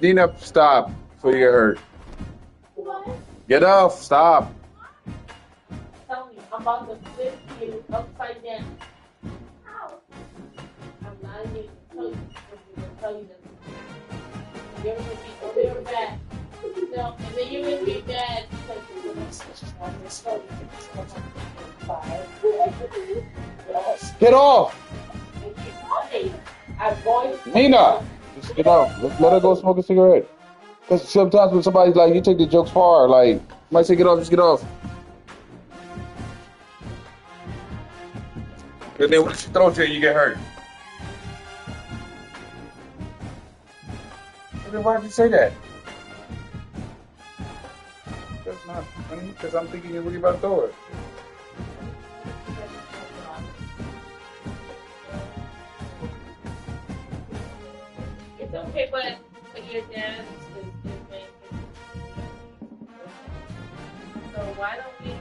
Nina, stop before you get hurt. Get off, stop. Tell me, I'm about to flip you upside down. I'm not even going to tell you this. You're going to be over bad. No, and then you're going to be bad because you're going to Get off. Nina, just get off. Let her go smoke a cigarette. Because sometimes when somebody's like, you take the jokes far, like, you might say get off, just get off. And then when she throws you, you get hurt. Then why did you say that? That's not funny, because I'm thinking you're really about to throw it. it's okay, but your dad is making. So why don't we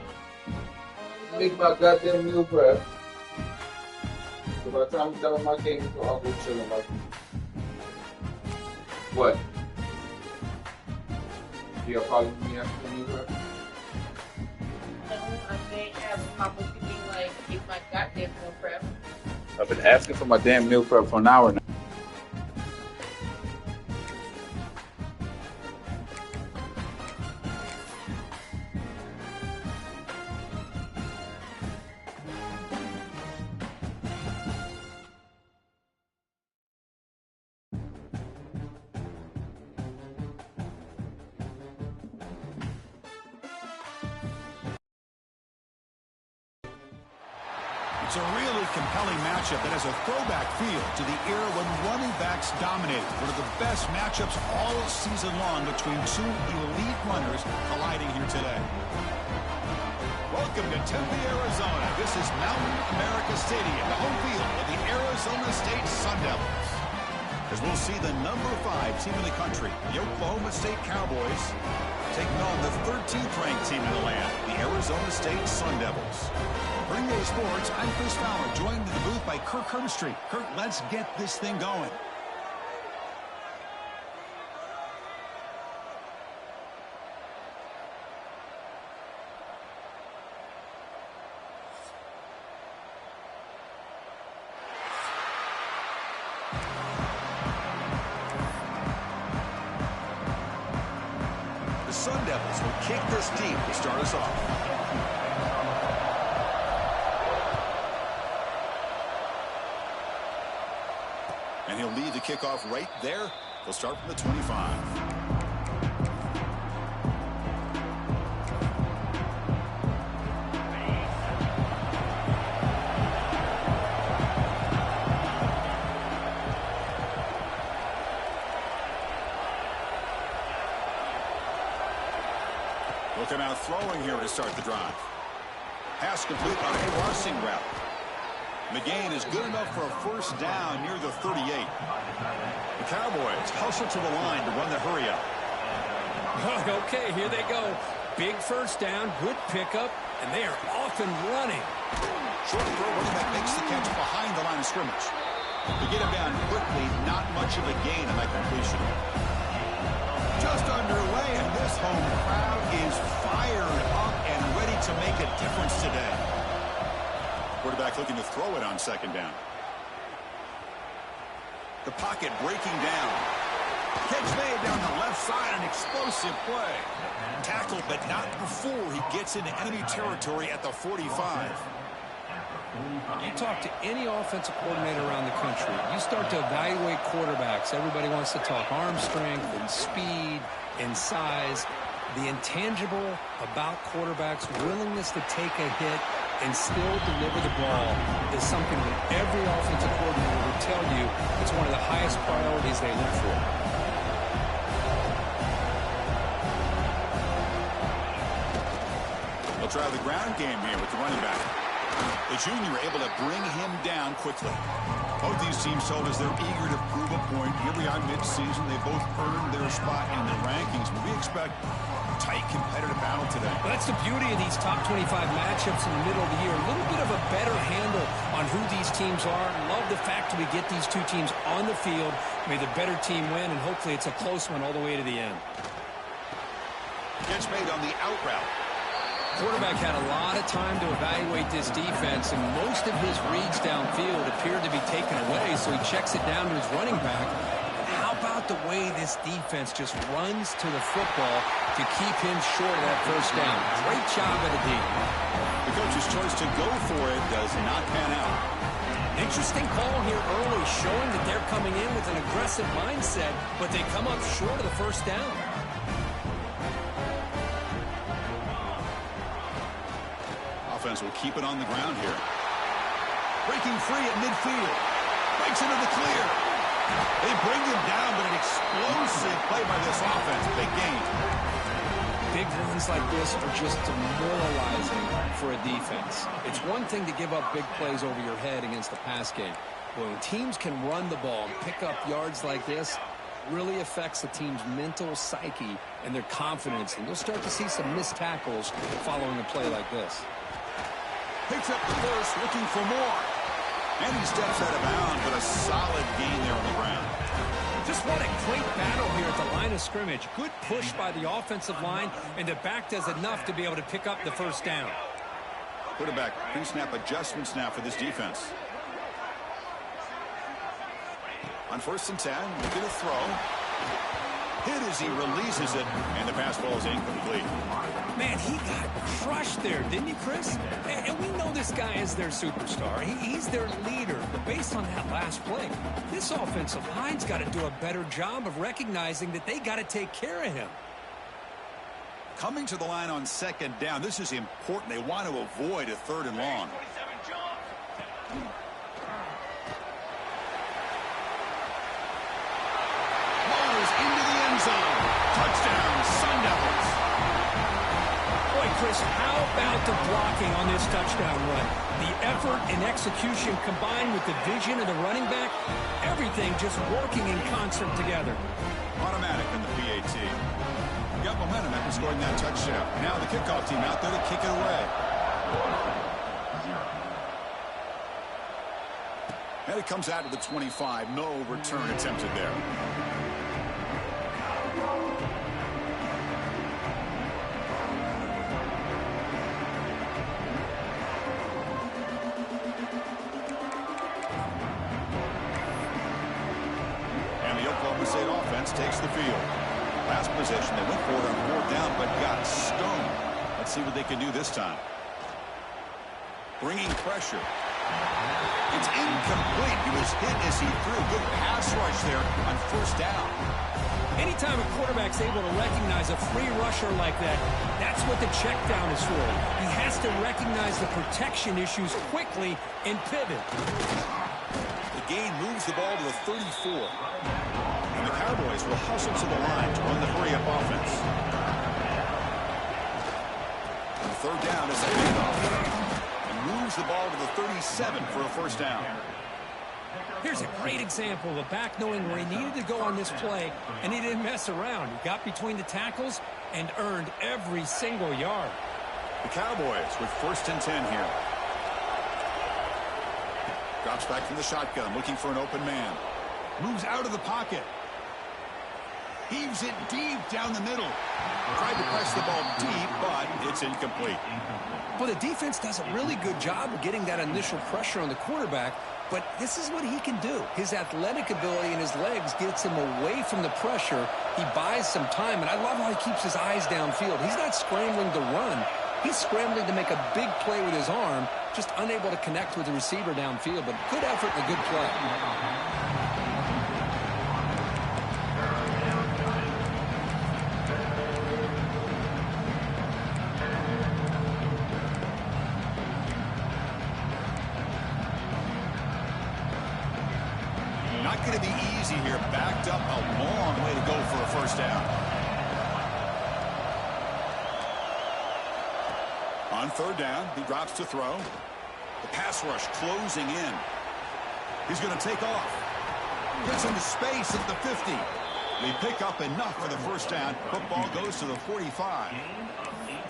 make my goddamn meal prep? So by the time I'm done with my game, I'll go chilling like what? You got a problem with me after the meal prep? No, I may have a problem with you being like, make my goddamn meal prep. I've been asking for my damn meal prep for an hour now. It's a really compelling matchup that has a throwback feel to the era when running backs dominated. One of the best matchups all season long between two elite runners colliding here today. Welcome to Tempe, Arizona. This is Mountain America Stadium, the home field of the Arizona State Sun Devils. As we'll see the number 5 team in the country, the Oklahoma State Cowboys, taking on the 13th ranked team in the land, the Arizona State Sun Devils. For NBA Sports, I'm Chris Fowler, joined in the booth by Kirk Herbstreit. Kirk, let's get this thing going. The Sun Devils will kick this deep to start us off. And he'll lead the kickoff right there. They'll start from the 25. Looking out throwing here to start the drive. Pass complete on a rushing route. McGain is good enough for a first down near the 38. The Cowboys hustle to the line to run the hurry up. Okay, here they go. Big first down, good pickup, and they are off and running. Short throw, running back makes the catch behind the line of scrimmage. To get him down quickly, not much of a gain on that completion. Just underway, and this home crowd is fired up and ready to make a difference today. Quarterback looking to throw it on second down. The pocket breaking down. Catch made down the left side, an explosive play. Tackled, but not before he gets into enemy territory at the 45. You talk to any offensive coordinator around the country, you start to evaluate quarterbacks. Everybody wants to talk arm strength and speed and size. The intangible about quarterbacks' willingness to take a hit and still deliver the ball is something that every offensive coordinator will tell you it's one of the highest priorities they look for. They'll try the ground game here with the running back. The junior able to bring him down quickly. Both these teams told us they're eager to prove a point. Here we are mid-season. They both earned their spot in the rankings, but we expect a tight competitive battle today. Well, that's the beauty of these top 25 matchups in the middle of the year. A little bit of a better handle on who these teams are. Love the fact that we get these two teams on the field. May the better team win, and hopefully it's a close one all the way to the end. Gets made on the out route. Quarterback had a lot of time to evaluate this defense, and most of his reads downfield appeared to be taken away, so he checks it down to his running back. And how about the way this defense just runs to the football to keep him short of that first down? Great job at the D. The coach's choice to go for it does not pan out. Interesting call here early, showing that they're coming in with an aggressive mindset, but they come up short of the first down. Offense will keep it on the ground here. Breaking free at midfield. Breaks into the clear. They bring him down, but an explosive play by this offense. Big gain. Big runs like this are just demoralizing for a defense. It's one thing to give up big plays over your head against the pass game. But when teams can run the ball and pick up yards like this, it really affects the team's mental psyche and their confidence. And you'll start to see some missed tackles following a play like this. Picks up the first, looking for more. And he steps out of bounds, but a solid gain there on the ground. Just what a great battle here at the line of scrimmage. Good push by the offensive line, and the back does enough to be able to pick up the first down. Quarterback pre-snap adjustments now for this defense. On 1st and 10, look at the throw. Hit as he releases it, and the pass ball is incomplete. Man, he got crushed there, didn't he, Chris? And we know this guy is their superstar. He's their leader. But based on that last play, this offensive line's got to do a better job of recognizing that they got to take care of him. Coming to the line on 2nd down, this is important. They want to avoid a 3rd and long. Into the end zone. Touchdown, Sun Devils. Boy, Chris, how about the blocking on this touchdown run? The effort and execution combined with the vision of the running back, everything just working in concert together. Automatic in the PAT. Got momentum after scoring that touchdown. Now the kickoff team out there to kick it away. And it comes out to the 25. No return attempted there. State offense takes the field. Last possession, they went for it on 4th down, but got stoned. Let's see what they can do this time. Bringing pressure. It's incomplete. He was hit as he threw. Good pass rush there on 1st down. Anytime a quarterback's able to recognize a free rusher like that, that's what the check down is for. He has to recognize the protection issues quickly and pivot. The gain moves the ball to the 34. And the Cowboys will hustle to the line to run the hurry-up offense. On 3rd down is a handoff. And moves the ball to the 37 for a 1st down. Here's a great example of a back knowing where he needed to go on this play, and he didn't mess around. He got between the tackles and earned every single yard. The Cowboys with 1st and 10 here. Drops back from the shotgun, looking for an open man. Moves out of the pocket. Heaves it deep down the middle. Tried to press the ball deep, but it's incomplete. Well, the defense does a really good job of getting that initial pressure on the quarterback, but this is what he can do. His athletic ability and his legs gets him away from the pressure. He buys some time, and I love how he keeps his eyes downfield. He's not scrambling to run. He's scrambling to make a big play with his arm, just unable to connect with the receiver downfield, but good effort and a good play. Not going to be easy here. Backed up a long way to go for a 1st down. On 3rd down, he drops to throw. The pass rush closing in. He's going to take off. Gets into space at the 50. They pick up enough for the first down. Football goes to the 45.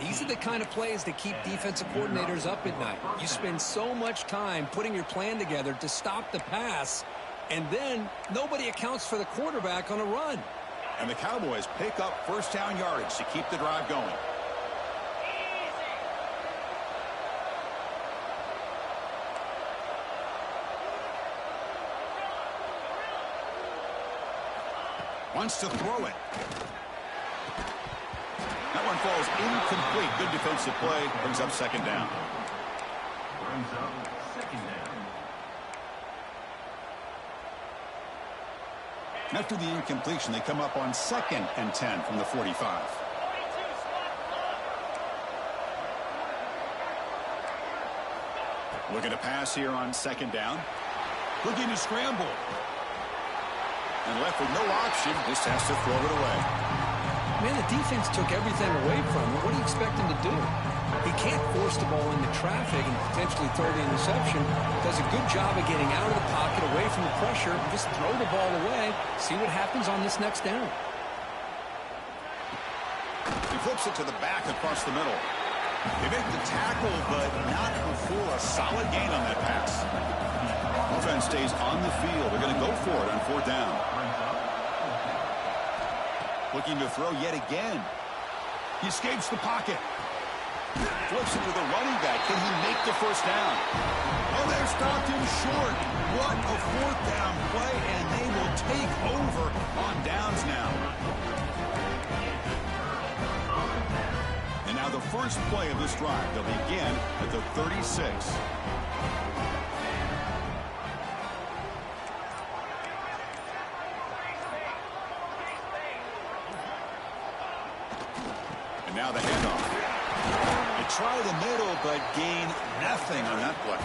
These are the kind of plays that keep defensive coordinators up at night. You spend so much time putting your plan together to stop the pass, and then nobody accounts for the quarterback on a run. And the Cowboys pick up first down yardage to keep the drive going. Wants to throw it. That one falls incomplete. Good defensive play. Brings up second down. After the incompletion, they come up on 2nd and 10 from the 45. Looking to pass here on 2nd down. Looking to scramble. And left with no option, just has to throw it away. Man, the defense took everything away from him. What do you expect him to do? He can't force the ball into traffic and potentially throw the interception. Does a good job of getting out of the pocket, away from the pressure, and just throw the ball away. See what happens on this next down. He flips it to the back across the middle. They make the tackle, but not before a solid gain on that pass. Offense stays on the field. They're going to go for it on 4th down. Looking to throw yet again. He escapes the pocket. Flips it to the running back. Can he make the first down? Oh, they've stopped him short. What a 4th down play, and they will take over on downs now. And now the first play of this drive. They'll begin at the 36. And now the handoff. They try the middle, but gain nothing on that play.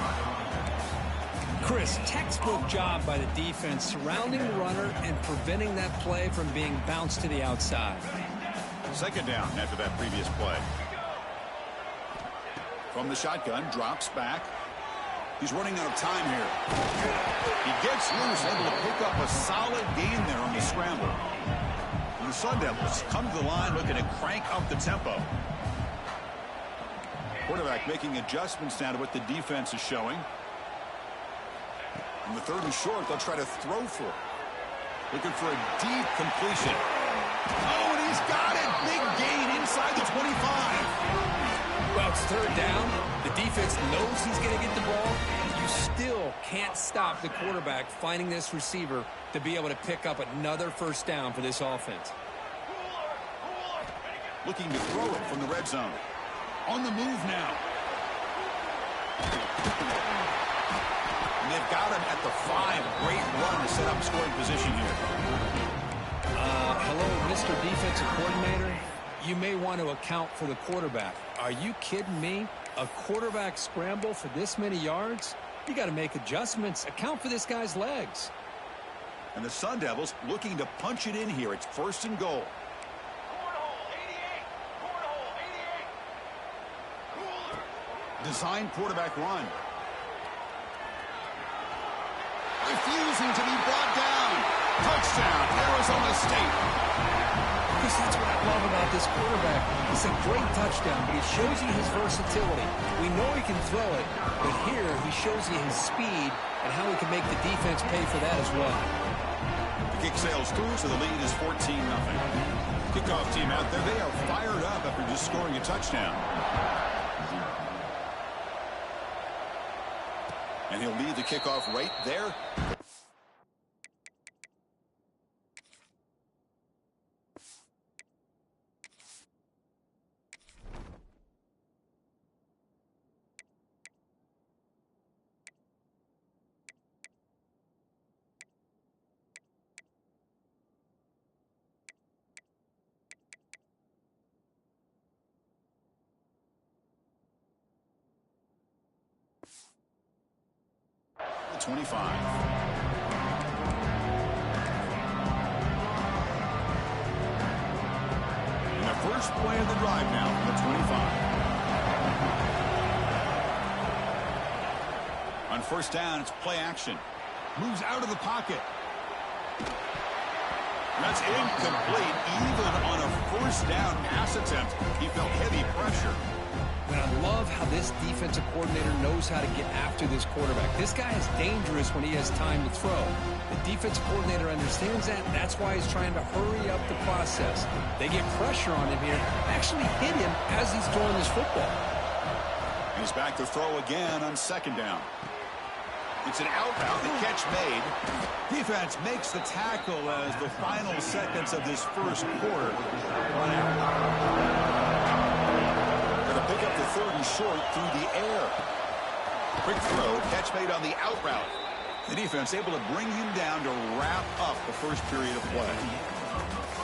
Chris, textbook job by the defense surrounding the runner and preventing that play from being bounced to the outside. 2nd down after that previous play. From the shotgun, drops back. He's running out of time here. He gets loose, able to pick up a solid gain there on the scramble. And the Sun Devils come to the line looking to crank up the tempo. Quarterback making adjustments now to what the defense is showing. On the 3rd and short, they'll try to throw for it. Looking for a deep completion. Oh, and he's got it. Big gain inside the 25. Well, it's 3rd down. The defense knows he's going to get the ball. You still can't stop the quarterback finding this receiver to be able to pick up another first down for this offense. Looking to throw it from the red zone. On the move now. And they've got him at the 5. Great run to set up scoring position here. Hello, Mr. Defensive Coordinator. You may want to account for the quarterback. Are you kidding me? A quarterback scramble for this many yards? You got to make adjustments. Account for this guy's legs. And the Sun Devils looking to punch it in here. It's 1st and goal. Design quarterback run. Refusing to be brought down. Touchdown, Arizona State. Because that's what I love about this quarterback. It's a great touchdown, but he shows you his versatility. We know he can throw it, but here he shows you his speed and how he can make the defense pay for that as well. The kick sails through, so the lead is 14-0. Kickoff team out there, they are fired up after just scoring a touchdown. And he'll lead the kickoff right there. The 25. And the first play of the drive now from the 25. first down, it's play action. Moves out of the pocket. That's incomplete. Even on a first down pass attempt, he felt heavy pressure. And I love how this defensive coordinator knows how to get after this quarterback. This guy is dangerous when he has time to throw. The defensive coordinator understands that, and that's why he's trying to hurry up the process. They get pressure on him here, actually hit him as he's throwing this football. He's back to throw again on second down. It's an out route, the catch made. Defense makes the tackle as the final seconds of this first quarter run out. Going to pick up the third and short through the air. Quick throw, catch made on the out route. The defense able to bring him down to wrap up the first period of play.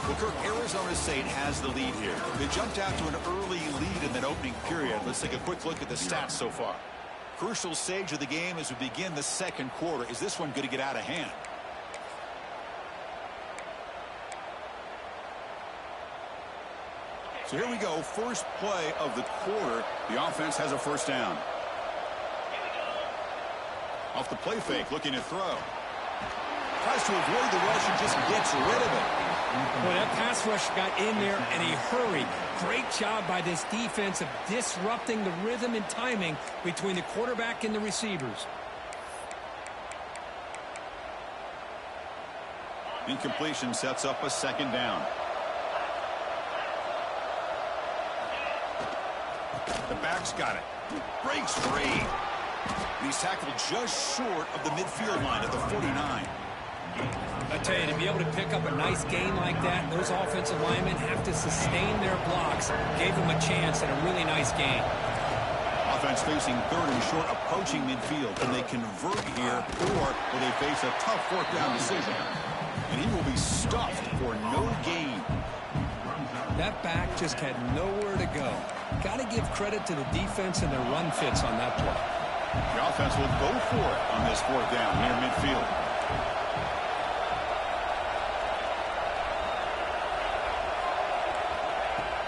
Well, Kirk, Arizona State has the lead here. They jumped out to an early lead in that opening period. Let's take a quick look at the stats so far. Crucial stage of the game as we begin the second quarter. Is this one going to get out of hand? So here we go. First play of the quarter. The offense has a first down. Off the play fake, looking to throw. Tries to avoid the rush and just gets rid of it. Well, that pass rush got in there in a hurry. Great job by this defense of disrupting the rhythm and timing between the quarterback and the receivers. Incompletion sets up a second down. The back's got it. Breaks free. He's tackled just short of the midfield line at the 49. I tell you, to be able to pick up a nice gain like that, those offensive linemen have to sustain their blocks. Gave them a chance at a really nice gain. Offense facing third and short, approaching midfield. Can they convert here, or will they face a tough fourth down decision? And he will be stuffed for no gain. That back just had nowhere to go. Got to give credit to the defense and their run fits on that play. The offense will go for it on this fourth down near midfield.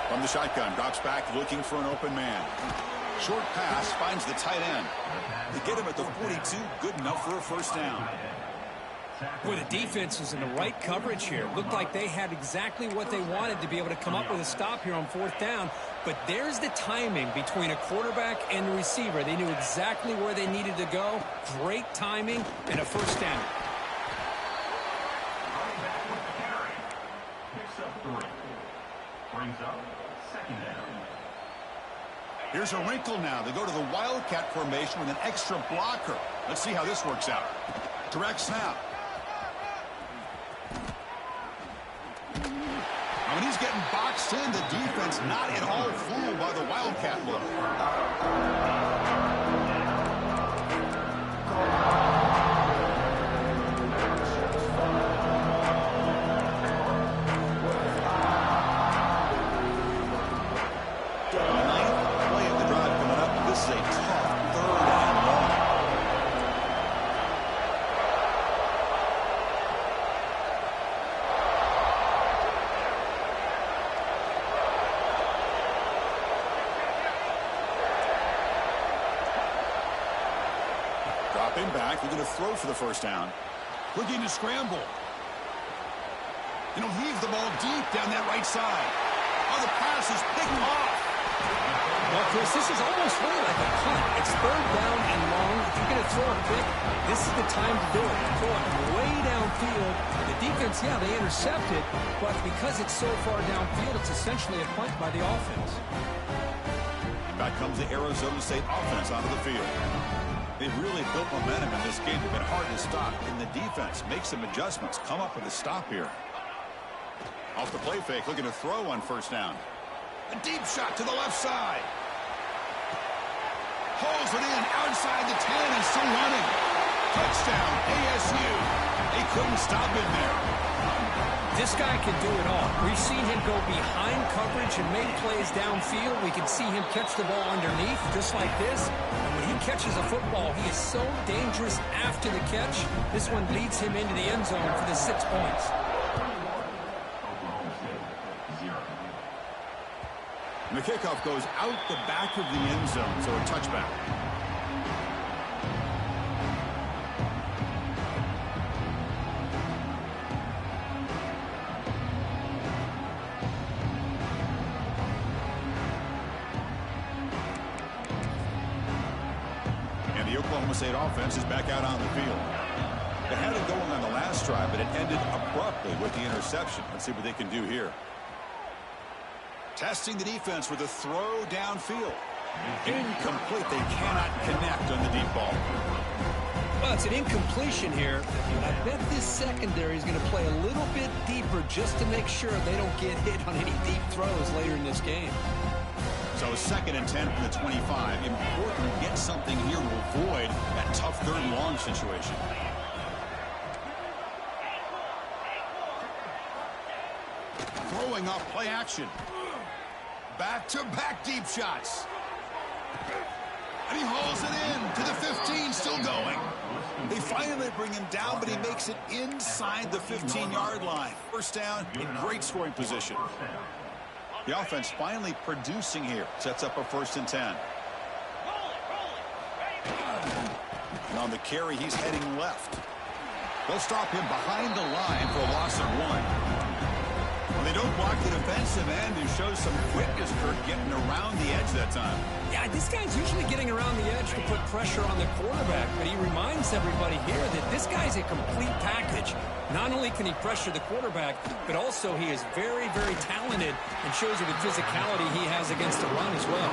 From the shotgun, drops back looking for an open man. Short pass finds the tight end. They get him at the 42, good enough for a first down. Boy, the defense was in the right coverage here. Looked like they had exactly what they wanted to be able to come up with a stop here on fourth down. But there's the timing between a quarterback and the receiver. They knew exactly where they needed to go. Great timing and a first down. Here's a wrinkle now. They go to the Wildcat formation with an extra blocker. Let's see how this works out. Direct snap. When he's getting boxed in, the defense not at all fooled by the Wildcat look. Ninth play of the drive coming up. This is a tough third and long. Dropping back, they're going to throw for the first down. Looking to scramble. And he'll heave the ball deep down that right side. Oh, the pass is picked off. Well, Chris, this is almost really like a punt. It's third down and long. If you're going to throw it quick, this is the time to do it. Throw it way downfield. The defense, yeah, they intercepted, but because it's so far downfield, it's essentially a punt by the offense. And back comes the Arizona State offense onto the field. They've really built momentum in this game. They've been hard to stop. And the defense makes some adjustments. Come up with a stop here. Off the play fake, looking to throw on first down. A deep shot to the left side. Hauls it in outside the 10 and still running. Touchdown, ASU. They couldn't stop him there. This guy can do it all. We've seen him go behind coverage and make plays downfield. We can see him catch the ball underneath just like this. And when he catches a football, he is so dangerous after the catch. This one leads him into the end zone for the 6 points. And the kickoff goes out the back of the end zone, so a touchback. State offense is back out on the field. They had it going on the last drive, but it ended abruptly with the interception. Let's see what they can do here. Testing the defense with a throw downfield. Incomplete. They cannot connect on the deep ball. Well, it's an incompletion here, but I bet this secondary is going to play a little bit deeper just to make sure they don't get hit on any deep throws later in this game. So 2nd and 10 from the 25. Important to get something here to avoid that tough 3rd and long situation. Throwing off play action. Back-to-back deep shots. And he hauls it in to the 15, still going. They finally bring him down, but he makes it inside the 15-yard line. First down, in great scoring position. The offense finally producing here. Sets up a 1st and 10. And on the carry, he's heading left. They'll stop him behind the line for a loss of 1. Well, they don't block the defensive end, who shows some quickness for getting around the edge that time. Yeah, this guy's usually getting around the edge to put pressure on the quarterback, but he reminds everybody here that this guy's a complete package. Not only can he pressure the quarterback, but also he is very, very talented and shows you the physicality he has against the run as well.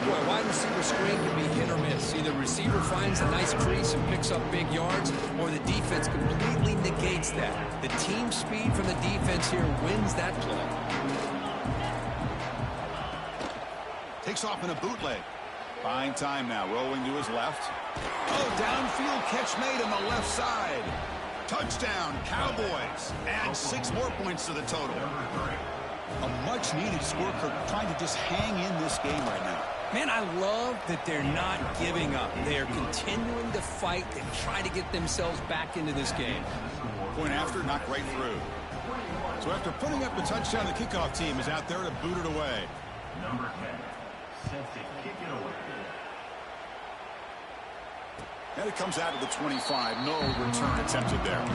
Boy, wide receiver screen can be hit or miss. Either the receiver finds a nice crease and picks up big yards, or the defense completely negates that. The team speed from the defense here wins that play. Takes off in a bootleg. Buying time now, rolling to his left. Oh, downfield catch made on the left side. Touchdown, Cowboys. Add 6 more points to the total. A much-needed score for trying to just hang in this game right now. Man, I love that they're not giving up. They are continuing to fight and try to get themselves back into this game. Point after, knocked right through. So after putting up the touchdown, the kickoff team is out there to boot it away. Number 10, set to kick it away. And it comes out of the 25. No return attempted there.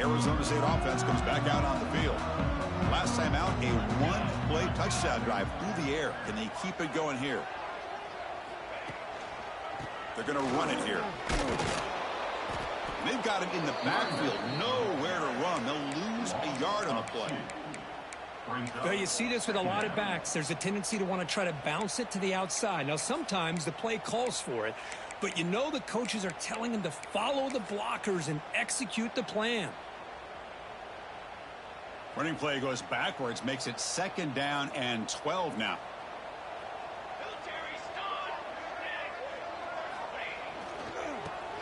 Arizona State offense comes back out on the field. Last time out, a 1-play touchdown drive through the air. Can they keep it going here? They're going to run it here. They've got him in the backfield. Nowhere to run. They'll lose a yard on the play. Well, you see this with a lot of backs. There's a tendency to want to try to bounce it to the outside. Now, sometimes the play calls for it, but you know the coaches are telling them to follow the blockers and execute the plan. Running play goes backwards, makes it 2nd down and 12 now.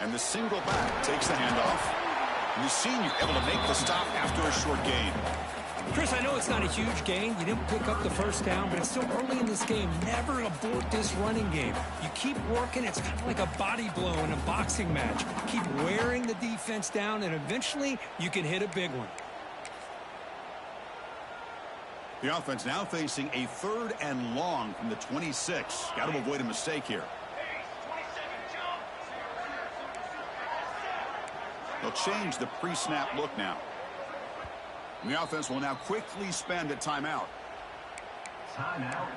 And the single back takes the handoff. And the senior able to make the stop after a short gain. Chris, I know it's not a huge gain. You didn't pick up the 1st down, but it's still early in this game. Never abort this running game. You keep working. It's kind of like a body blow in a boxing match. Keep wearing the defense down, and eventually you can hit a big one. The offense now facing a 3rd and long from the 26. Got to avoid a mistake here. They'll change the pre-snap look now. And the offense will now quickly spend a timeout. Timeout,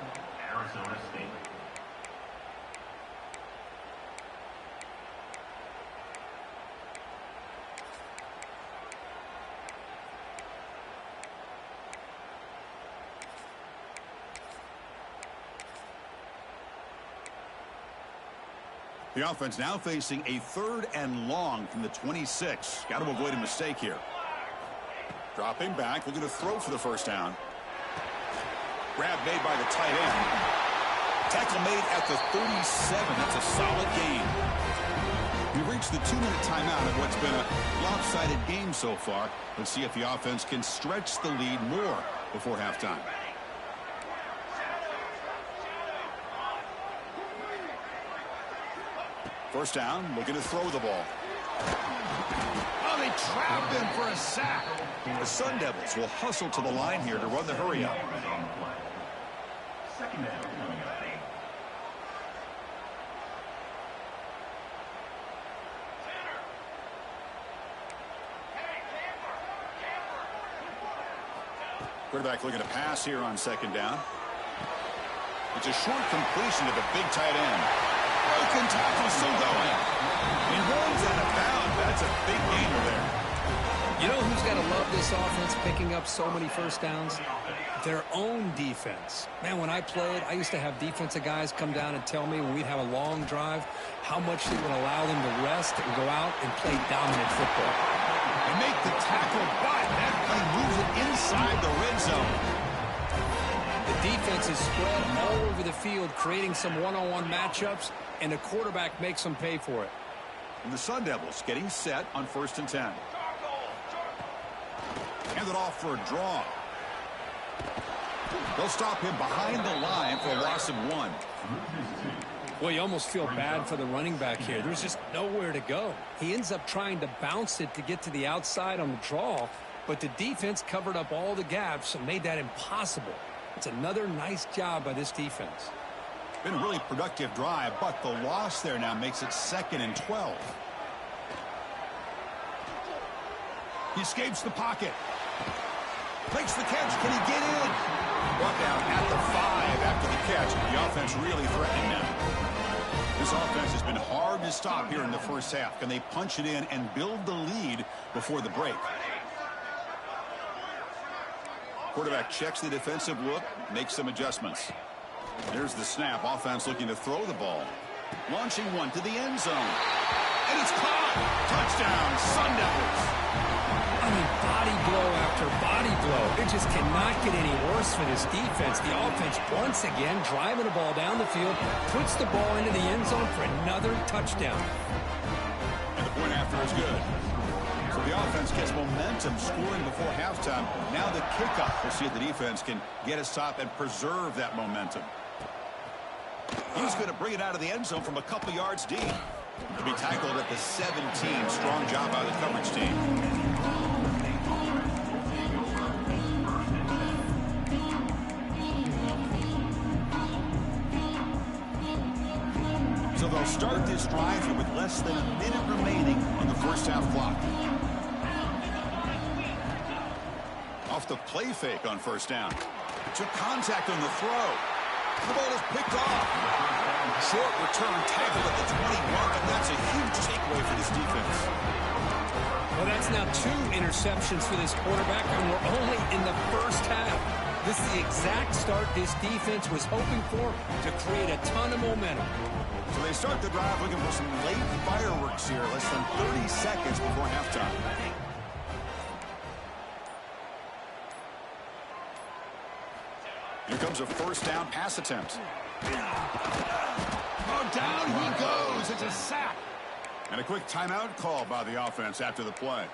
Arizona State. The offense now facing a 3rd and long from the 26. Got to avoid a mistake here. Dropping back, looking to throw for the 1st down. Grab made by the tight end. Tackle made at the 37. That's a solid gain. We've reached the 2-minute timeout of what's been a lopsided game so far. Let's see if the offense can stretch the lead more before halftime. First down, looking to throw the ball. Oh, they trapped him for a sack. The Sun Devils will hustle to the line here to run the hurry up. Quarterback looking to pass here on second down. It's a short completion to the big tight end. Broken tackle, still going. He runs out of bounds. That's a big gainer there. You know who's got to love this offense picking up so many first downs? Their own defense. Man, when I played, I used to have defensive guys come down and tell me when we'd have a long drive how much they would allow them to rest and go out and play dominant football. And make the tackle, but that play moves it inside the red zone. The defense is spread all over the field, creating some one-on-one matchups, and the quarterback makes them pay for it. And the Sun Devils getting set on 1st and 10. Handed off for a draw. They'll stop him behind the line for a loss of 1. Well, you almost feel bad for the running back here. There's just nowhere to go. He ends up trying to bounce it to get to the outside on the draw, but the defense covered up all the gaps and made that impossible. It's another nice job by this defense. Been a really productive drive, but the loss there now makes it 2nd and 12. He escapes the pocket. Makes the catch. Can he get in? Brought down at the 5 after the catch. The offense really threatening now. This offense has been hard to stop here in the first half. Can they punch it in and build the lead before the break? Quarterback checks the defensive look, makes some adjustments. There's the snap. Offense looking to throw the ball. Launching one to the end zone. And it's caught. Touchdown, Sun Devils. I mean, body blow after body blow. It just cannot get any worse for this defense. The offense, once again, driving the ball down the field, puts the ball into the end zone for another touchdown. And the point after is good. So the offense gets momentum scoring before halftime. Now the kickoff. We'll see if the defense can get a stop and preserve that momentum. He's going to bring it out of the end zone from a couple yards deep. To be tackled at the 17. Strong job by the coverage team. So they'll start this drive here with less than a minute remaining on the first half clock. Off the play fake on 1st down. Took contact on the throw. The ball is picked off. Short return tackle at the 20 mark, and that's a huge takeaway for this defense. Well, that's now 2 interceptions for this quarterback, and we're only in the first half. This is the exact start this defense was hoping for to create a ton of momentum. So they start the drive looking for some late fireworks here, less than 30 seconds before halftime. Here comes a 1st down pass attempt. Oh, down he goes. It's a sack. And a quick timeout call by the offense after the play.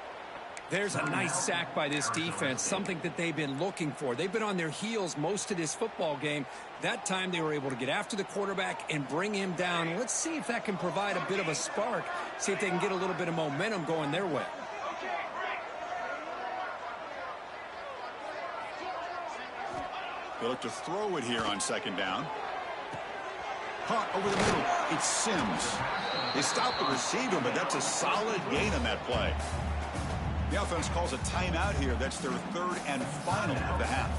There's a nice sack by this defense, something that they've been looking for. They've been on their heels most of this football game. That time they were able to get after the quarterback and bring him down. Let's see if that can provide a bit of a spark, see if they can get a little bit of momentum going their way. They look to throw it here on 2nd down. Caught over the middle. It's Sims. They stopped the receiver, but that's a solid gain on that play. The offense calls a timeout here. That's their 3rd and final of the half.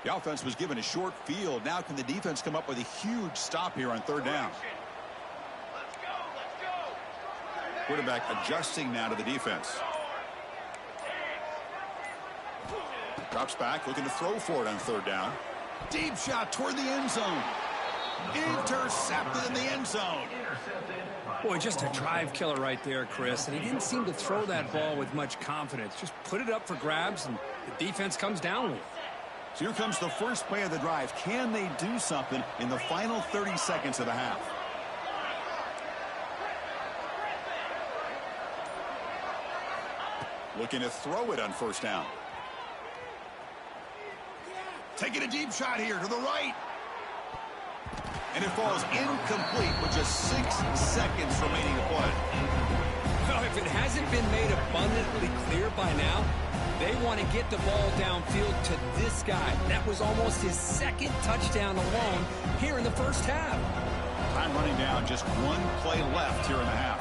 The offense was given a short field. Now can the defense come up with a huge stop here on 3rd down? Quarterback adjusting now to the defense. Drops back, looking to throw for it on 3rd down. Deep shot toward the end zone. Intercepted in the end zone. Boy, just a drive killer right there, Chris. And he didn't seem to throw that ball with much confidence. Just put it up for grabs, and the defense comes down with it. So here comes the first play of the drive. Can they do something in the final 30 seconds of the half? Looking to throw it on 1st down. Taking a deep shot here to the right. And it falls incomplete with just 6 seconds remaining to play. Well, if it hasn't been made abundantly clear by now, they want to get the ball downfield to this guy. That was almost his 2nd touchdown alone here in the first half. Time running down, just 1 play left here in the half.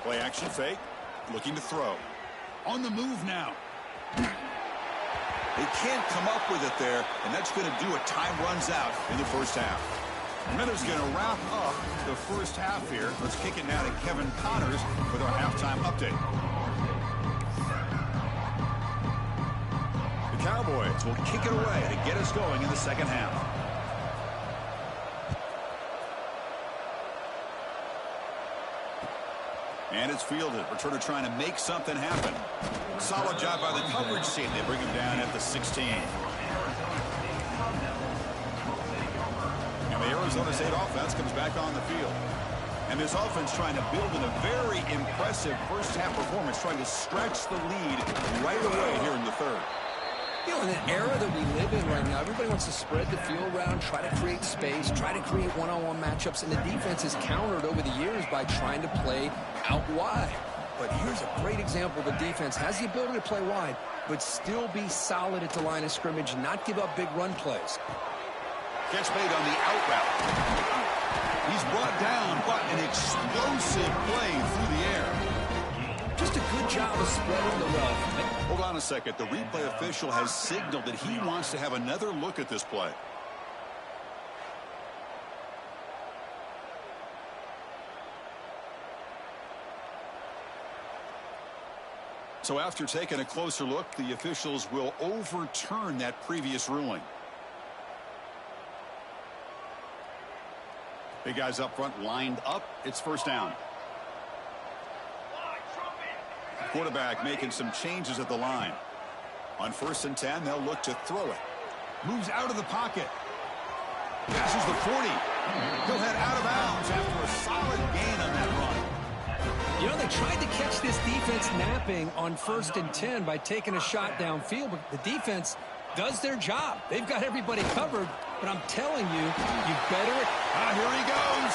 Play action fake. Looking to throw. On the move now. They can't come up with it there, and that's going to do it. Time runs out in the first half. Miller's going to wrap up the first half here. Let's kick it now to Kevin Connors with our halftime update. The Cowboys will kick it away to get us going in the second half. And it's fielded. Returner trying to make something happen. Solid job by the coverage team. They bring him down at the 16. And the Arizona State offense comes back on the field. And this offense trying to build in a very impressive first half performance, trying to stretch the lead right away here in the third. You know, in the era that we live in right now, everybody wants to spread the field around, try to create space, try to create one-on-one matchups, and the defense is countered over the years by trying to play out wide. But here's a great example. The defense has the ability to play wide, but still be solid at the line of scrimmage, not give up big run plays. Catch made on the out route. He's brought down, but an explosive play through the air. Just a good job of spreading the wealth. Hold on a second. The replay official has signaled that he wants to have another look at this play. So after taking a closer look, the officials will overturn that previous ruling. Big guys up front lined up. It's first down. Quarterback making some changes at the line. On 1st and 10, they'll look to throw it. Moves out of the pocket. Passes the 40. He'll head out of bounds after a solid gain on that run. You know, they tried to catch this defense napping on 1st and 10 by taking a shot downfield, but the defense does their job. They've got everybody covered, but I'm telling you, you better... Here he goes.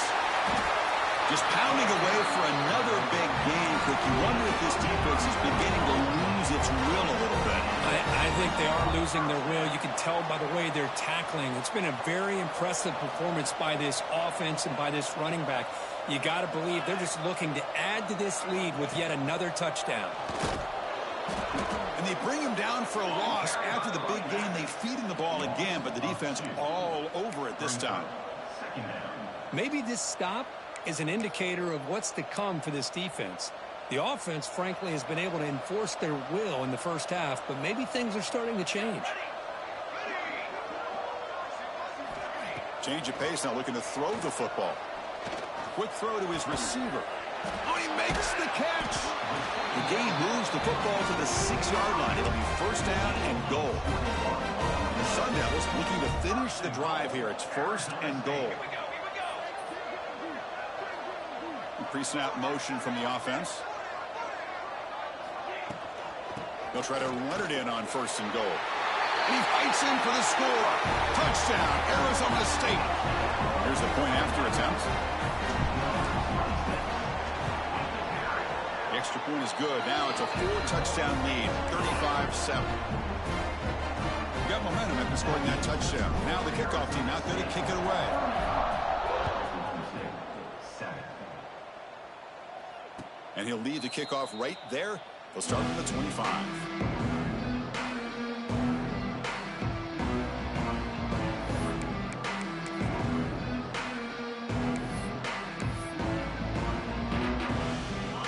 Just pounding away for another big gain. Quick, you wonder if this defense is beginning to lose its will a little bit. I think they are losing their will. You can tell by the way they're tackling. It's been a very impressive performance by this offense and by this running back. You got to believe they're just looking to add to this lead with yet another touchdown. And they bring him down for a loss. After the big gain, they feed him the ball again, but the defense all over it this time. Maybe this stop is an indicator of what's to come for this defense. The offense, frankly, has been able to enforce their will in the first half, but maybe things are starting to change. Change of pace now, looking to throw the football. Quick throw to his receiver. Oh, he makes the catch. The game moves the football to the 6-yard line. It'll be first down and goal. The Sun Devils looking to finish the drive here. It's 1st and goal. Pre-snap motion from the offense. They'll try to run it in on 1st and goal. And he fights in for the score. Touchdown, Arizona State. Here's the point after attempt. The extra point is good. Now it's a 4-touchdown lead, 35-7. Got momentum after scoring that touchdown. Now the kickoff team out there to kick it away. And he'll lead the kickoff right there. They'll start from the 25.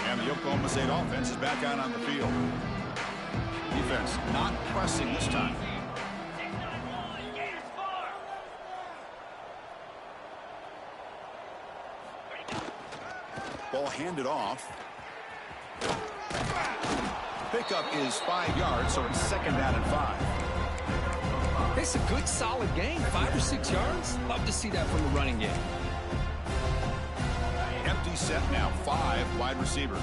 And the Oklahoma State offense is back out on the field. Defense not pressing this time. Ball handed off. Pickup is 5 yards, so it's 2nd down and 5. It's a good, solid gain, 5 or 6 yards. Love to see that from the running game. Empty set now, 5 wide receivers.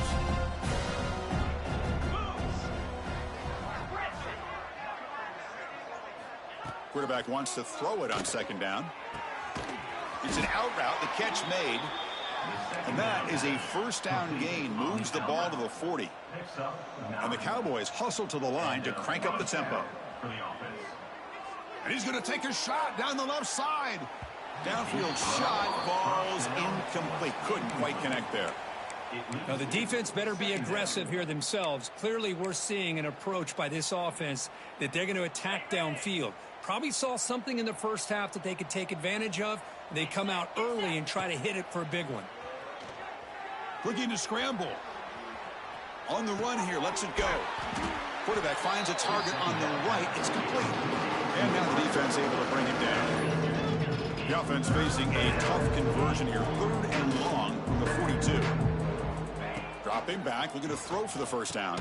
Quarterback wants to throw it on 2nd down. It's an out route, the catch made. And that is a first down gain. Moves the ball to the 40. And the Cowboys hustle to the line to crank up the tempo. And he's going to take a shot down the left side. Downfield shot falls incomplete. Couldn't quite connect there. Now, the defense better be aggressive here themselves. Clearly, we're seeing an approach by this offense that they're going to attack downfield. Probably saw something in the first half that they could take advantage of. They come out early and try to hit it for a big one. Looking to scramble. On the run here, lets it go. Quarterback finds a target on the right. It's complete. And now the defense able to bring it down. The offense facing a tough conversion here. 3rd and long from the 42. Dropping back, looking to throw for the first down.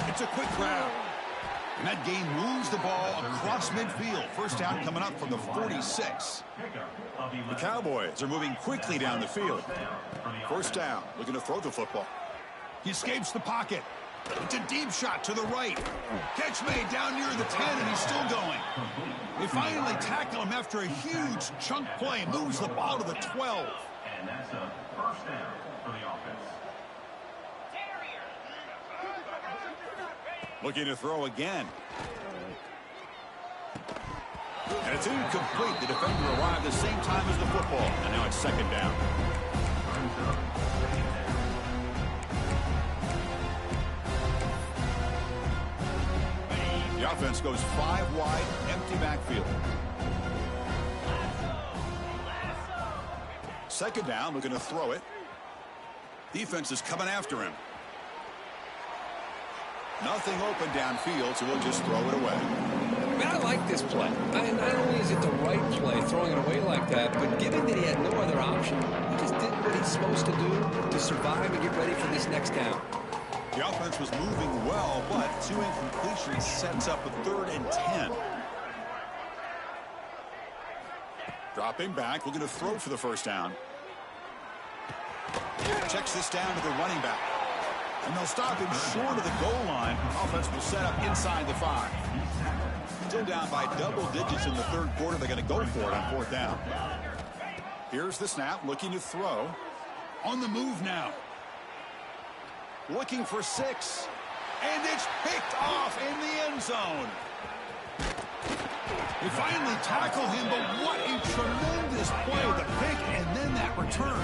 It's a quick grab. And that game moves the ball across midfield. First down coming up from the 46. The Cowboys are moving quickly down the field. First down, looking to throw the football. He escapes the pocket. It's a deep shot to the right. Catch made down near the 10, and he's still going. They finally tackle him after a huge chunk play. Moves the ball to the 12. And that's a first down for the offense. Looking to throw again. And it's incomplete. The defender arrived the same time as the football. And now it's second down. The offense goes 5 wide, empty backfield. Second down, looking to throw it. Defense is coming after him. Nothing open downfield, so we'll just throw it away. Man, I like this play. Not only is it the right play, throwing it away like that, but given that he had no other option, he just did what he's supposed to do to survive and get ready for this next down. The offense was moving well, but 2 incompletions sets up a 3rd and 10. Dropping back, looking to throw for the first down. Checks this down to the running back. And they'll stop him short of the goal line. Offense will set up inside the 5. Still down by double digits in the 3rd quarter. They're going to go for it on 4th down. Here's the snap, looking to throw. On the move now. Looking for 6. And it's picked off in the end zone. They finally tackle him, but what a tremendous play. The pick and then that return.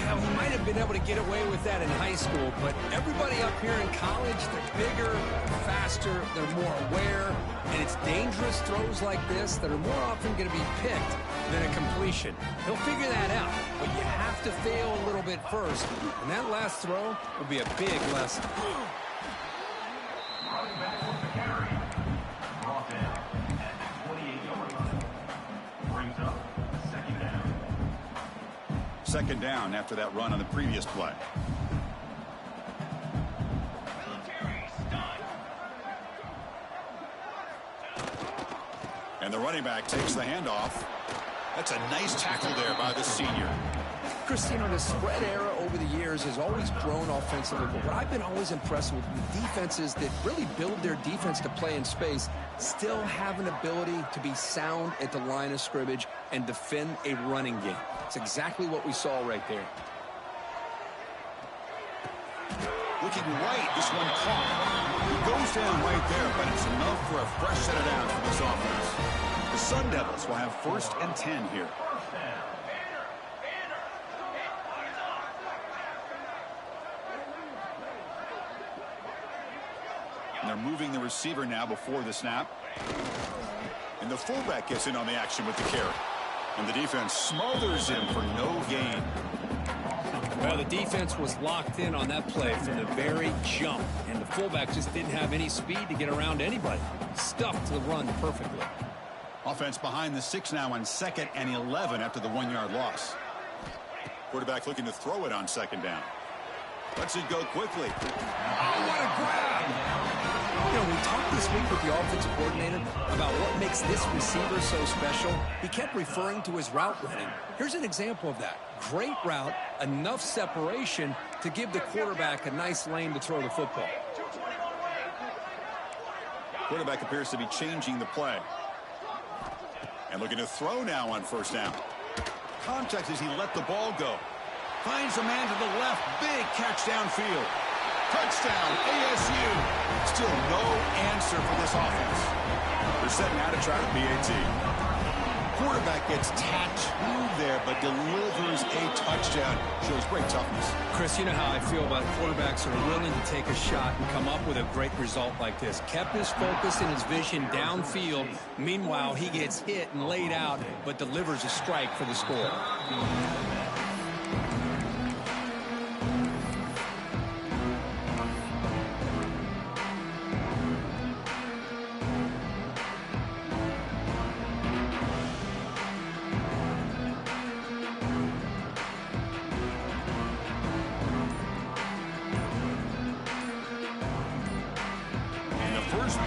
Well, he might have been able to get away with that in high school, but everybody up here in college, they're bigger, faster, they're more aware, and it's dangerous throws like this that are more often going to be picked than a completion. He'll figure that out, but you have to fail a little bit first, and that last throw will be a big lesson. Running back with the carry. Brought down at the 28-yard line. Brings up second down. Second down after that run on the previous play. And the running back takes the handoff. That's a nice tackle there by the senior. Christine, the spread era over the years has always grown offensively, but what I've been always impressed with defenses that really build their defense to play in space still have an ability to be sound at the line of scrimmage and defend a running game. It's exactly what we saw right there. Looking right, this one caught. He goes down right there, but it's enough for a fresh set of downs for this offense. The Sun Devils will have 1st and 10 here. And they're moving the receiver now before the snap. And the fullback gets in on the action with the carry. And the defense smothers him for no gain. Well, the defense was locked in on that play from the very jump, and the fullback just didn't have any speed to get around anybody. Stuffed the run perfectly. Offense behind the 6 now on 2nd and 11 after the 1-yard loss. Quarterback looking to throw it on 2nd down. Lets it go quickly. Oh, what a grab! You know, we talked this week with the offensive coordinator about what makes this receiver so special. He kept referring to his route running. Here's an example of that. Great route, enough separation to give the quarterback a nice lane to throw the football. Quarterback appears to be changing the play. And looking to throw now on 1st down. Contact as he let the ball go. Finds a man to the left. Big catch downfield. Touchdown, ASU. Still no answer for this offense. They're setting out to try the PAT. Quarterback gets tattooed there, but delivers a touchdown. Shows great toughness. Chris, you know how I feel about quarterbacks that are willing to take a shot and come up with a great result like this. Kept his focus and his vision downfield. Meanwhile, he gets hit and laid out, but delivers a strike for the score.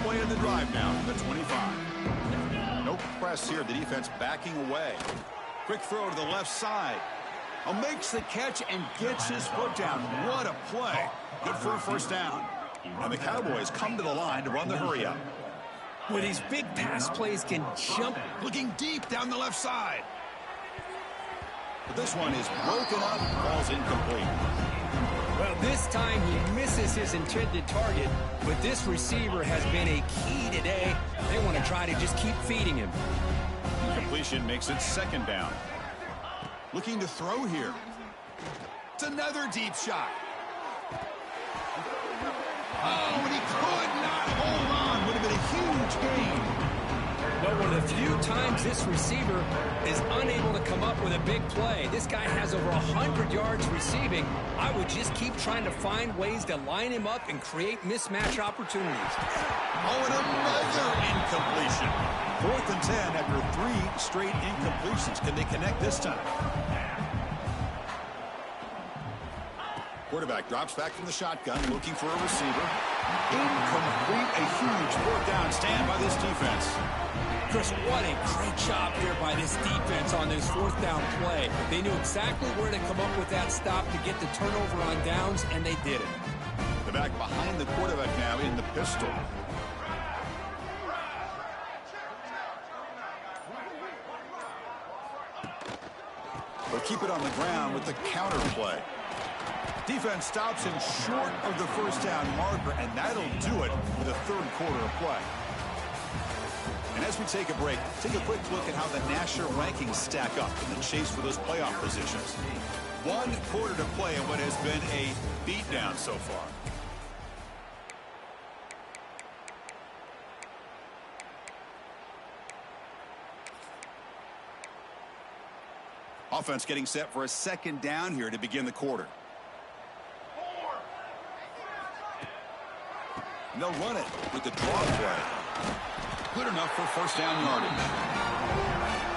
Play in the drive now from the 25. No press here. The defense backing away. Quick throw to the left side. Makes the catch and gets his foot down. What a play. Good for a first down. And the Cowboys come to the line to run the hurry up. With these big pass plays can jump. Looking deep down the left side. But this one is broken up. Ball's incomplete. Well, this time he misses his intended target, but this receiver has been a key today. They want to try to just keep feeding him. Completion makes it second down. Looking to throw here. It's another deep shot. Oh, and he could not hold on. Would have been a huge gain. But one of the few times this receiver is unable to come up with a big play. This guy has over 100 yards receiving. I would just keep trying to find ways to line him up and create mismatch opportunities. Oh, and another incompletion. 4th and 10 after 3 straight incompletions. Can they connect this time? Quarterback drops back from the shotgun, looking for a receiver. Incomplete. A huge 4th down stand by this defense. Chris, what a great job here by this defense on this 4th down play. They knew exactly where to come up with that stop to get the turnover on downs, and they did it. The back behind the quarterback now in the pistol. They'll keep it on the ground with the counter play. Defense stops him short of the first down marker, and that'll do it for the 3rd quarter of play. And as we take a break, take a quick look at how the national rankings stack up in the chase for those playoff positions. 1 quarter to play in what has been a beatdown so far. Offense getting set for a second down here to begin the quarter. And they'll run it with the draw play. Good enough for first down yardage.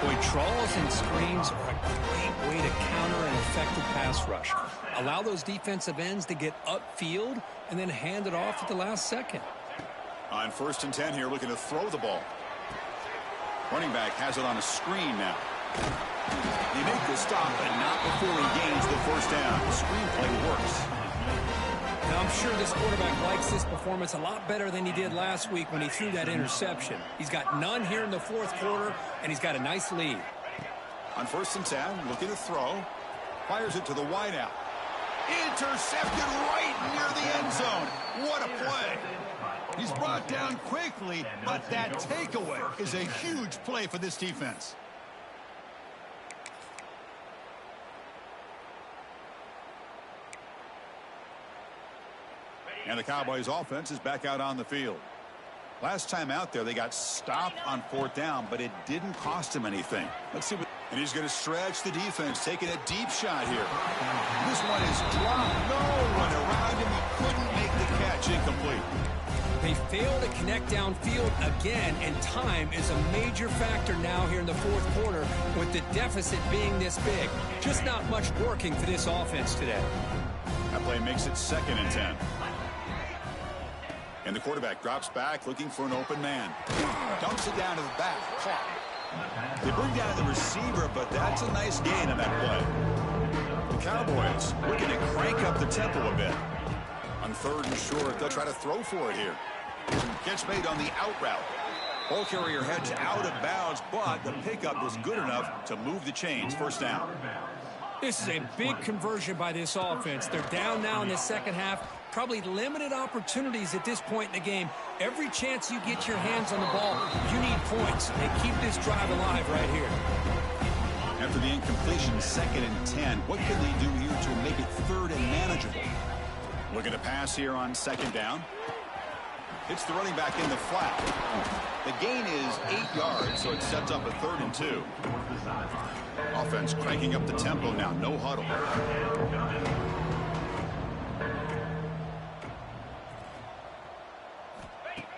Boy, draws and screens are a great way to counter an effective pass rush. Allow those defensive ends to get upfield and then hand it off at the last second. On 1st and 10 here, looking to throw the ball. Running back has it on a screen now. They make the stop, but not before he gains the first down. The screen play works. Now, I'm sure this quarterback likes this performance a lot better than he did last week when he threw that interception. He's got none here in the 4th quarter, and he's got a nice lead. On 1st and 10, looking to throw. Fires it to the wideout. Intercepted right near the end zone. What a play. He's brought down quickly, but that takeaway is a huge play for this defense. And the Cowboys offense is back out on the field. Last time out there, they got stopped on 4th down, but it didn't cost him anything. Let's see what... And he's going to stretch the defense, taking a deep shot here. This one is dropped. No one around him. He couldn't make the catch. Incomplete. They fail to connect downfield again, and time is a major factor now here in the 4th quarter with the deficit being this big. Just not much working for this offense today. That play makes it 2nd and 10. And the quarterback drops back, looking for an open man. Dumps it down to the back. Caught. They bring down the receiver, but that's a nice gain on that play. The Cowboys looking to crank up the tempo a bit. On 3rd and short, they'll try to throw for it here. Catch made on the out route. Ball carrier heads out of bounds, but the pickup was good enough to move the chains. First down. This is a big conversion by this offense. They're down now in the second half. Probably limited opportunities at this point in the game. Every chance you get your hands on the ball, you need points. They keep this drive alive right here. After the incompletion, 2nd and 10. What can they do here to make it 3rd and manageable? Looking to pass here on 2nd down. Hits the running back in the flat. The gain is 8 yards, so it sets up a 3rd and 2. Offense cranking up the tempo now. No huddle.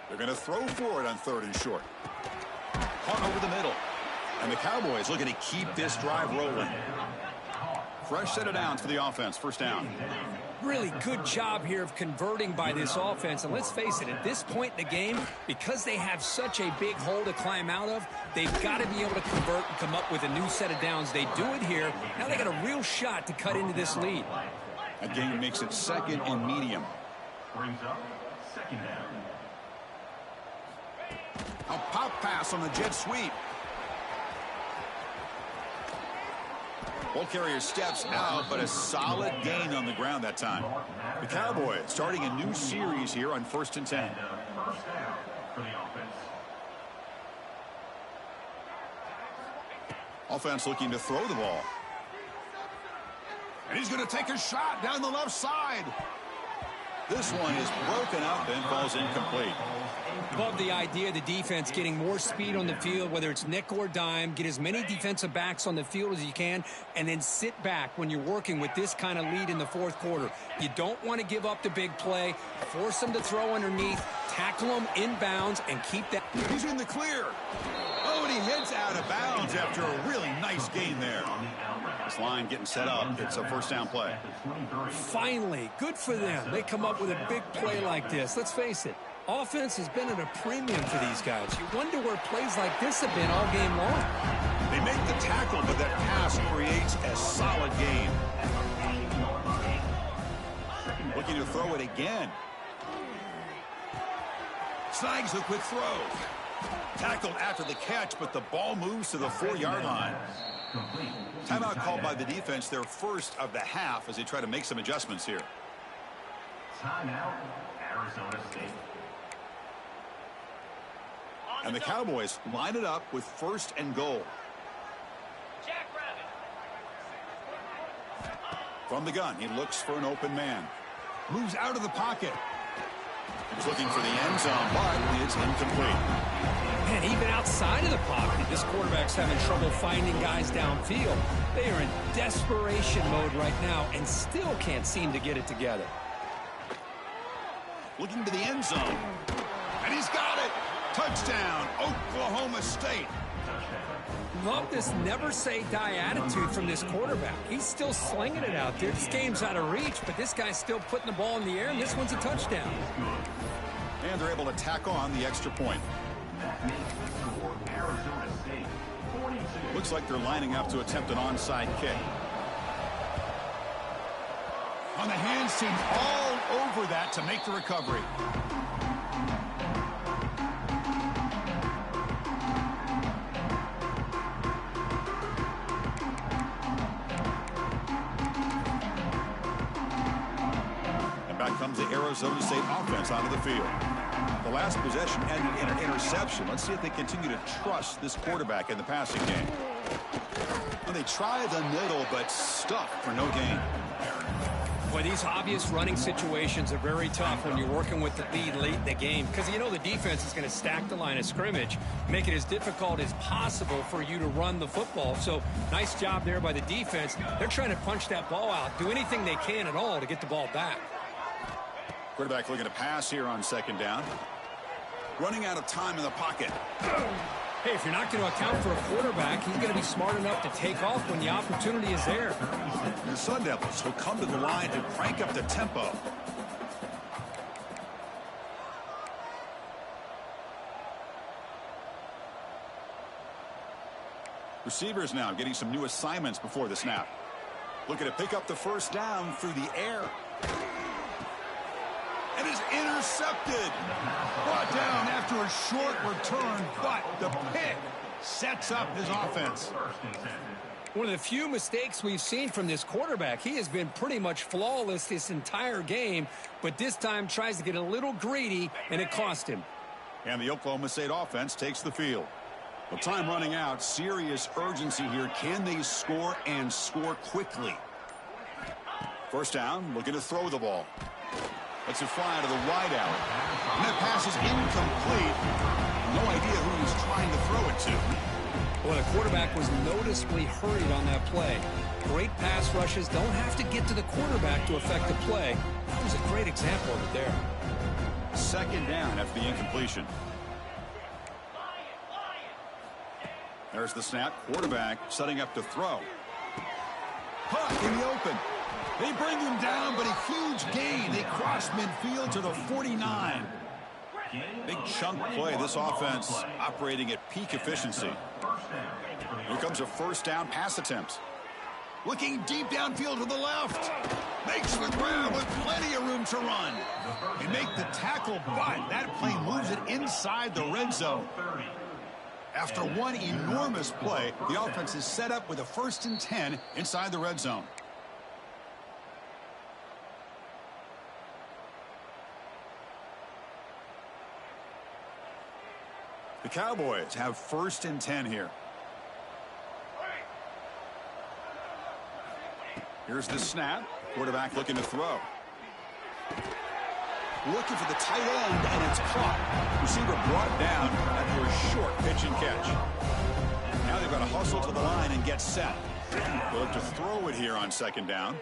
They're going to throw for it on 3rd and short. Caught over the middle. And the Cowboys looking to keep this drive rolling. Fresh set of downs for the offense. 1st down. Really good job here of converting by this offense. And let's face it, at this point in the game, because they have such a big hole to climb out of, they've got to be able to convert and come up with a new set of downs. They do it here. Now they got a real shot to cut into this lead. That gain makes it 2nd and medium. Brings up 2nd down. A pop pass on the jet sweep. Ball carrier steps out, but a solid gain on the ground that time. The Cowboys starting a new series here on 1st and 10. 1st down for the offense. Offense looking to throw the ball. And he's going to take a shot down the left side. This one is broken up and falls incomplete. Love the idea of the defense getting more speed on the field, whether it's nickel or dime. Get as many defensive backs on the field as you can, and then sit back when you're working with this kind of lead in the 4th quarter. You don't want to give up the big play. Force them to throw underneath, tackle them inbounds, and keep that. He's in the clear. Oh, and he heads out of bounds after a really nice gain there. This line getting set up. It's a 1st down play. Finally, good for them. They come up with a big play like this. Let's face it. Offense has been at a premium for these guys. You wonder where plays like this have been all game long. They make the tackle, but that pass creates a solid gain. Looking to throw it again. Snags the quick throw. Tackled after the catch, but the ball moves to the 4-yard line. Timeout called by the defense, their 1st of the half, as they try to make some adjustments here. Timeout, Arizona State. And the Cowboys line it up with 1st and goal. From the gun, he looks for an open man. Moves out of the pocket. He's looking for the end zone, but it's incomplete. And even outside of the pocket, this quarterback's having trouble finding guys downfield. They are in desperation mode right now and still can't seem to get it together. Looking to the end zone. And he's got it. Touchdown, Oklahoma State. Love this never say die attitude from this quarterback. He's still slinging it out there. This game's out of reach, but this guy's still putting the ball in the air, and this one's a touchdown. And they're able to tack on the extra point. That makes the score Arizona State 42. Looks like they're lining up to attempt an onside kick. On the hands team all over that to make the recovery. And back comes the Arizona State offense onto the field. The last possession ended in an interception. Let's see if they continue to trust this quarterback in the passing game. Well, they try the middle, but stuck for no gain. Boy, these obvious running situations are very tough when you're working with the lead late in the game because you know the defense is going to stack the line of scrimmage, make it as difficult as possible for you to run the football. So nice job there by the defense. They're trying to punch that ball out, do anything they can at all to get the ball back. Quarterback looking to pass here on 2nd down. Running out of time in the pocket. Hey, if you're not going to account for a quarterback, he's going to be smart enough to take off when the opportunity is there. The Sun Devils will come to the line and crank up the tempo. Receivers now getting some new assignments before the snap. Looking to pick up the 1st down through the air. And is intercepted. Brought down after a short return, but the pick sets up his offense. One of the few mistakes we've seen from this quarterback. He has been pretty much flawless this entire game, but this time tries to get a little greedy, and it cost him. And the Oklahoma State offense takes the field. Well, time running out. Serious urgency here. Can they score and score quickly? First down, looking to throw the ball. Lets it fly to the wide out. And that pass is incomplete. No idea who he's trying to throw it to. Well, the quarterback was noticeably hurried on that play. Great pass rushes don't have to get to the quarterback to affect the play. That was a great example of it there. Second down after the incompletion. There's the snap. Quarterback setting up to throw. Puck in the open. They bring him down, but a huge gain. They cross midfield to the 49. Big chunk play. This offense operating at peak efficiency. Here comes a first down pass attempt. Looking deep downfield to the left. Makes the grab with plenty of room to run. They make the tackle, but that play moves it inside the red zone. After one enormous play, the offense is set up with a 1st and 10 inside the red zone. The Cowboys have 1st and 10 here. Here's the snap. Quarterback looking to throw. Looking for the tight end, and it's caught. Receiver brought down after a short pitch and catch. Now they've got to hustle to the line and get set. They'll look to throw it here on second down.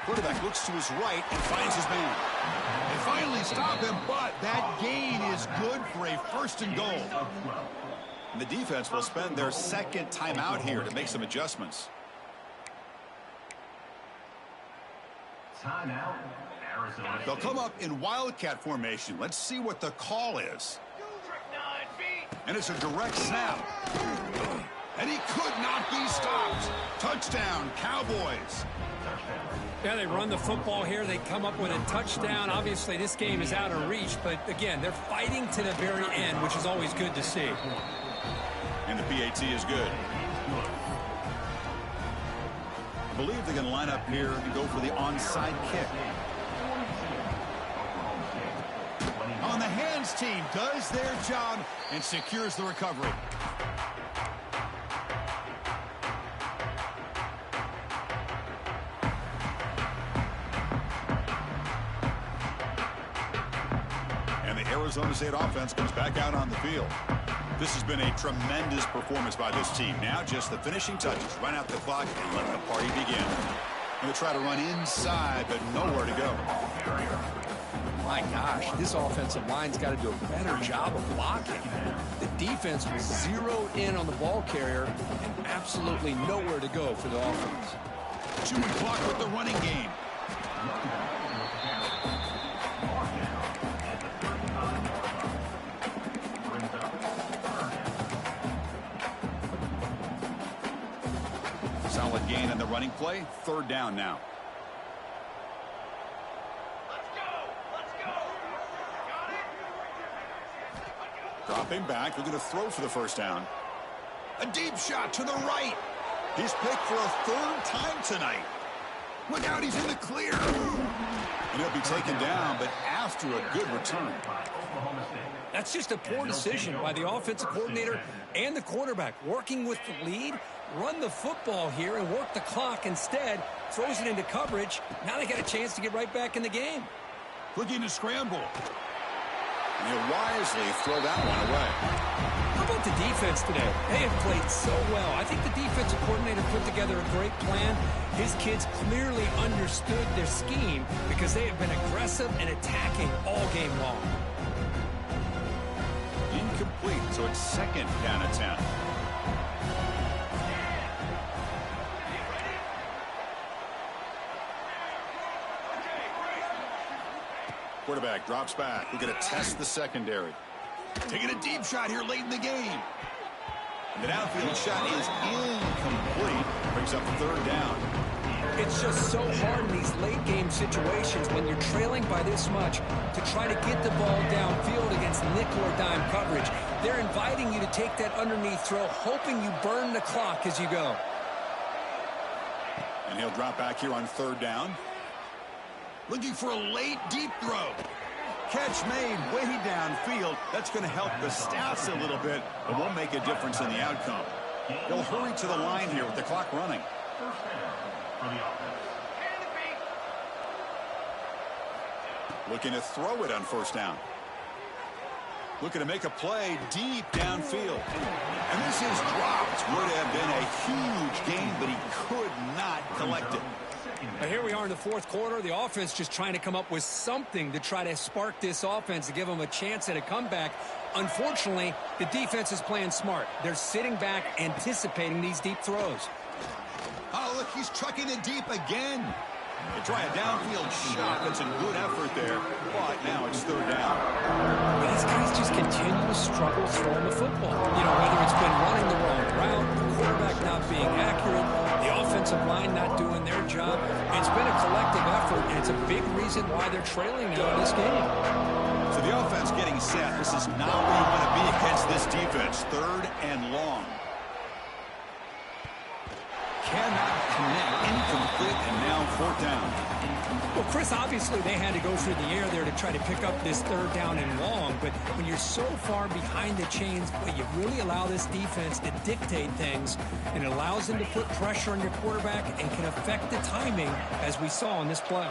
Quarterback looks to his right and finds his man. They finally stop him, but that gain is good for a 1st and goal. And the defense will spend their second timeout here to make some adjustments. Timeout, Arizona. They'll come up in Wildcat formation. Let's see what the call is. And it's a direct snap. And he could not be stopped. Touchdown, Cowboys. Yeah, they run the football here. They come up with a touchdown. Obviously, this game is out of reach, but again, they're fighting to the very end, which is always good to see. And the PAT is good. I believe they're going to line up here and go for the onside kick. On the hands team does their job and secures the recovery. And the Arizona State offense comes back out on the field. This has been a tremendous performance by this team. Now just the finishing touches. Run out the clock and let the party begin. Going to try to run inside, but nowhere to go. My gosh, this offensive line's got to do a better job of blocking. The defense was zeroed in on the ball carrier and absolutely nowhere to go for the offense. Chewy clock with the running game. Solid gain on the running play. 3rd down now. Dropping back, looking to throw for the 1st down. A deep shot to the right. He's picked for a 3rd time tonight. Look out, he's in the clear. And he'll be taken down, but after a good return. That's just a poor decision by the offensive coordinator and the quarterback. Working with the lead, run the football here and work the clock instead. Throws it into coverage. Now they got a chance to get right back in the game. Looking to scramble. And he'll wisely throw that one away. How about the defense today? They have played so well. I think the defensive coordinator put together a great plan. His kids clearly understood their scheme because they have been aggressive and attacking all game long. Incomplete, so it's 2nd down and 10. Quarterback drops back. We're going to test the secondary. Taking a deep shot here late in the game. And the downfield shot is incomplete. Brings up 3rd down. It's just so hard in these late game situations when you're trailing by this much to try to get the ball downfield against nickel or dime coverage. They're inviting you to take that underneath throw, hoping you burn the clock as you go. And he'll drop back here on 3rd down. Looking for a late deep throw. Catch made way downfield. That's going to help the stats a little bit, but won't make a difference in the outcome. They'll hurry to the line here with the clock running. First down for the offense. Looking to throw it on 1st down. Looking to make a play deep downfield. And this is dropped. Would have been a huge gain, but he could not collect it. Now here we are in the 4th quarter. The offense just trying to come up with something to try to spark this offense to give them a chance at a comeback. Unfortunately, the defense is playing smart. They're sitting back, anticipating these deep throws. Oh, look, he's trucking it deep again. They try a downfield shot. That's a good effort there, but now it's 3rd down. These guys just continue to struggle throwing the football. You know, whether it's been running the wrong route, the quarterback not being accurate, the offensive line not doing their job. It's been a collective effort, and it's a big reason why they're trailing now in this game. So the offense getting set. This is not where you want to be against this defense. 3rd and long. Cannot connect. Incomplete, and now 4th down. Well, Chris, obviously they had to go through the air there to try to pick up this 3rd down and long, but when you're so far behind the chains, you really allow this defense to dictate things, and it allows them to put pressure on your quarterback and can affect the timing, as we saw in this play.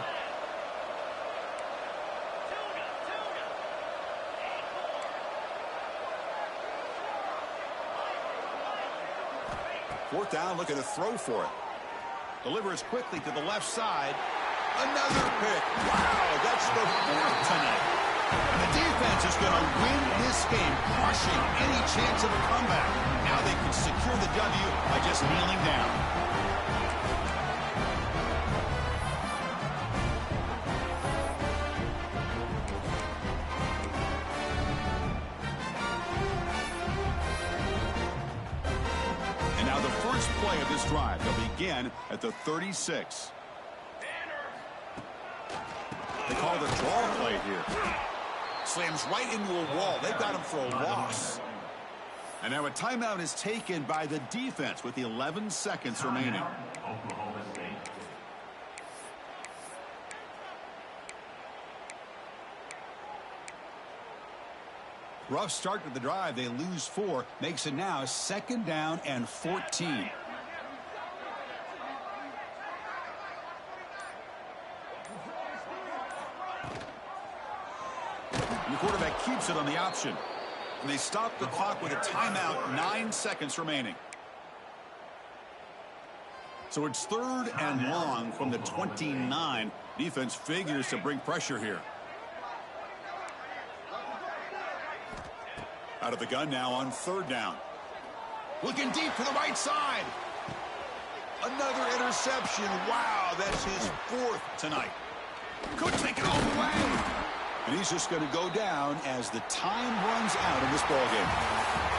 Fourth down, looking to throw for it. Delivers quickly to the left side. Another pick. Wow, that's the 4th tonight. And the defense is going to win this game, crushing any chance of a comeback. Now they can secure the W by just kneeling down. Play of this drive. They'll begin at the 36. They call the draw play here. Slams right into a wall. They've got him for a loss. And now a timeout is taken by the defense with the 11 seconds remaining. Oklahoma State. Rough start to the drive. They lose 4. Makes it now 2nd down and 14. And the quarterback keeps it on the option. And they stop the clock with a timeout, 9 seconds remaining. So it's 3rd and long from the 29. Defense figures to bring pressure here. Out of the gun now on 3rd down. Looking deep to the right side. Another interception. Wow, that's his 4th tonight. Could take it all the way. And he's just going to go down as the time runs out in this ballgame.